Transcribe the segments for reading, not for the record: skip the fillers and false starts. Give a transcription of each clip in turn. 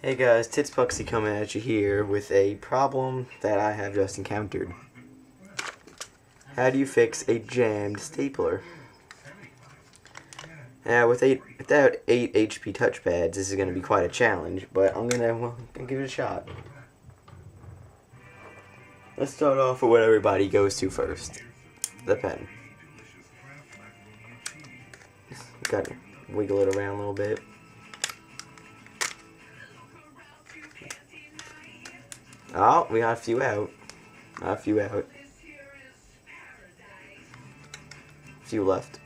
Hey guys, titspuxie coming at you here with a problem that I have just encountered. How do you fix a jammed stapler? Now without 8 HP touchpads, this is going to be quite a challenge, but I'm gonna give it a shot. Let's start off with what everybody goes to first. The pen. Gotta wiggle it around a little bit. Oh, we got a few out. A few out. A few left.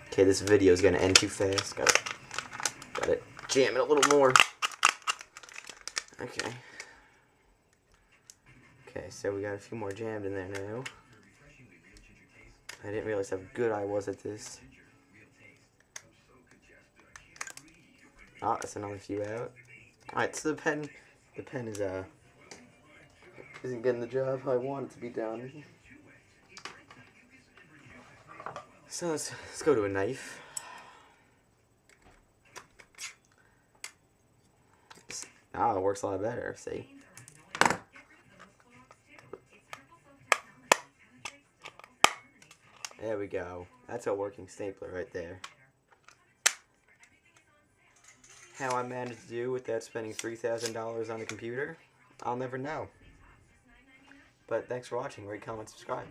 Okay, this video is gonna end too fast. Gotta jam it a little more. Okay. Okay, so we got a few more jammed in there now. I didn't realize how good I was at this. Ah, that's another few out. Alright, so the pen is isn't getting the job how I want it to be done. So let's go to a knife. Ah, it works a lot better, see. There we go. That's a working stapler right there. How I managed to do without spending $3,000 on a computer, I'll never know. But thanks for watching. Rate, comment, subscribe.